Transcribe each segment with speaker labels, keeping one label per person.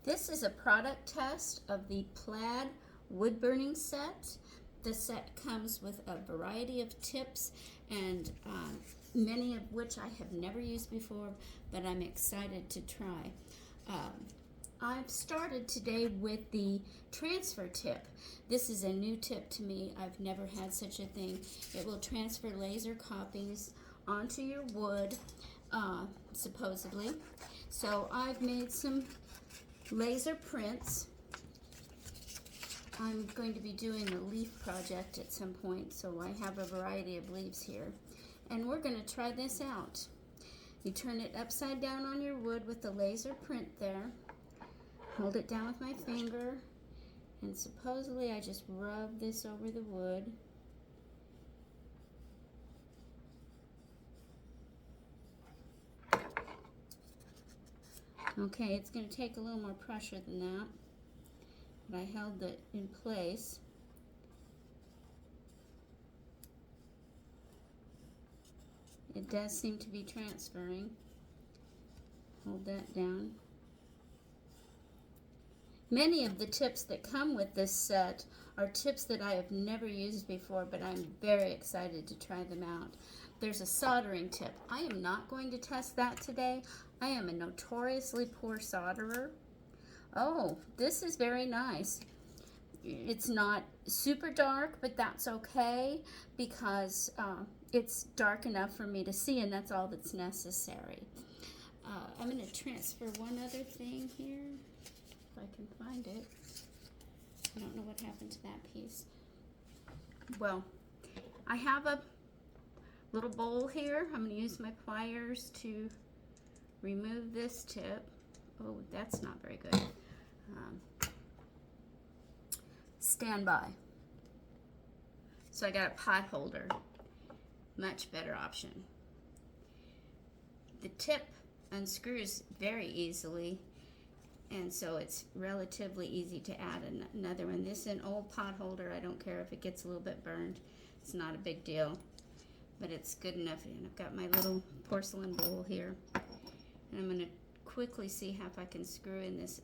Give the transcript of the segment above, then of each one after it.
Speaker 1: This is a product test of the Plaid wood-burning set. The set comes with a variety of tips and many of which I have never used before, but I'm excited to try. I've started today with the transfer tip. This is a new tip to me. I've never had such a thing. It will transfer laser copies onto your wood, supposedly. So I've made some laser prints. I'm going to be doing a leaf project at some point, so I have a variety of leaves here. And we're going to try this out. You turn it upside down on your wood with the laser print there. Hold it down with my finger, and supposedly I just rub this over the wood. Okay, it's going to take a little more pressure than that, but I held it in place. It does seem to be transferring. Hold that down. Many of the tips that come with this set are tips that I have never used before, but I'm very excited to try them out. There's a soldering tip. I am not going to test that today. I am a notoriously poor solderer. Oh, this is very nice. It's not super dark, but that's okay because it's dark enough for me to see, and that's all that's necessary. I'm going to transfer one other thing here, if I can find it. I don't know what happened to that piece. Well, I have a little bowl here. I'm going to use my pliers to remove this tip. Oh, that's not very good. Stand by. So I got a pot holder. Much better option. The tip unscrews very easily, and so it's relatively easy to add another one. This is an old pot holder. I don't care if it gets a little bit burned. It's not a big deal, but it's good enough. And I've got my little porcelain bowl here, and I'm going to quickly see how if I can screw in this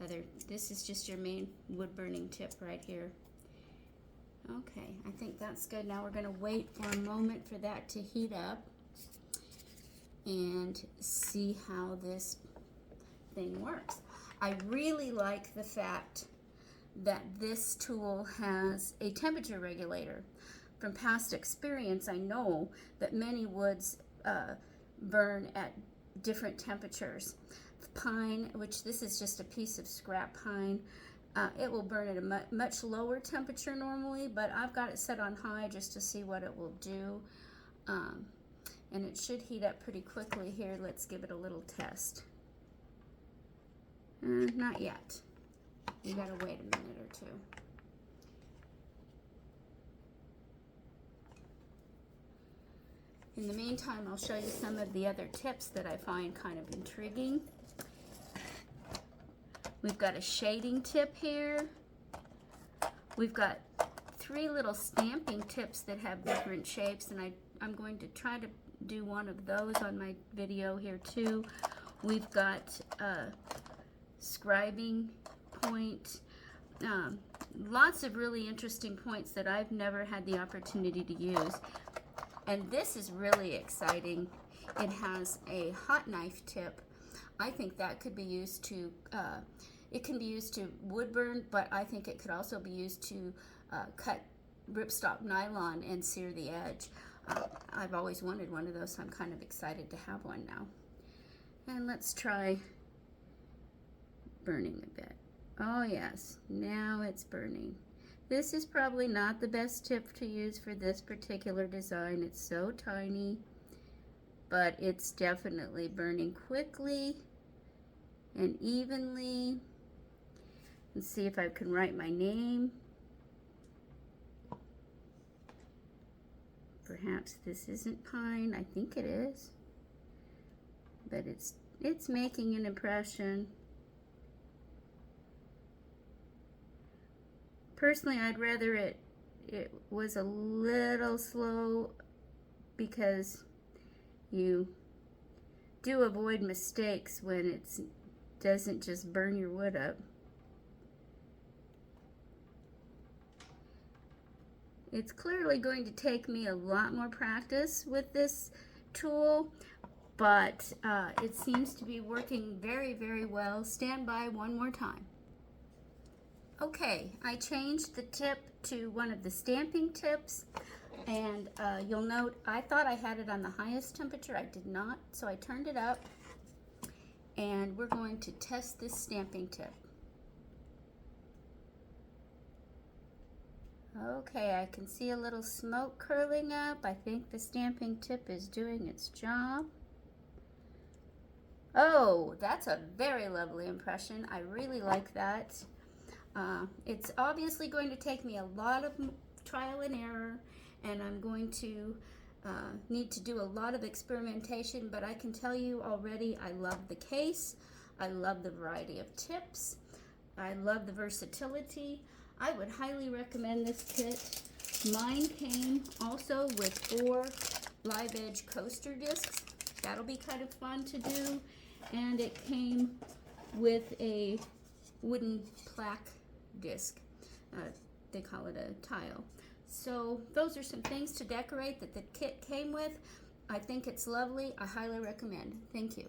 Speaker 1: other. This is just your main wood burning tip right here. Okay, I think that's good. Now we're going to wait for a moment for that to heat up and see how this thing works. I really like the fact that this tool has a temperature regulator. From past experience, I know that many woods burn at different temperatures. Pine, which this is just a piece of scrap pine, it will burn at a much lower temperature normally, but I've got it set on high just to see what it will do. And it should heat up pretty quickly here. Let's give it a little test. Not yet. You gotta wait a minute or two. In the meantime, I'll show you some of the other tips that I find kind of intriguing. We've got a shading tip here. We've got 3 little stamping tips that have different shapes, and I'm going to try to do one of those on my video here too. We've got a scribing point. Lots of really interesting points that I've never had the opportunity to use. And this is really exciting. It has a hot knife tip. I think that could be used to, it can be used to wood burn, but I think it could also be used to cut ripstop nylon and sear the edge. I've always wanted one of those, so I'm kind of excited to have one now. And let's try burning a bit. Oh yes, now it's burning. This is probably not the best tip to use for this particular design. It's so tiny, but it's definitely burning quickly and evenly. Let's see if I can write my name. Perhaps this isn't pine. I think it is, but it's making an impression. Personally, I'd rather it was a little slow because you do avoid mistakes when it's doesn't just burn your wood up. It's clearly going to take me a lot more practice with this tool, but it seems to be working very, very well. Stand by one more time. Okay, I changed the tip to one of the stamping tips, and you'll note I thought I had it on the highest temperature. I did not, so I turned it up, and we're going to test this stamping tip. Okay, I can see a little smoke curling up. I think the stamping tip is doing its job. Oh, that's a very lovely impression. I really like that. It's obviously going to take me a lot of trial and error, and I'm going to need to do a lot of experimentation, but I can tell you already I love the case. I love the variety of tips. I love the versatility. I would highly recommend this kit. Mine came also with 4 live edge coaster discs. That'll be kind of fun to do. And it came with a wooden plaque disc. They call it a tile. So those are some things to decorate that the kit came with. I think it's lovely. I highly recommend. Thank you.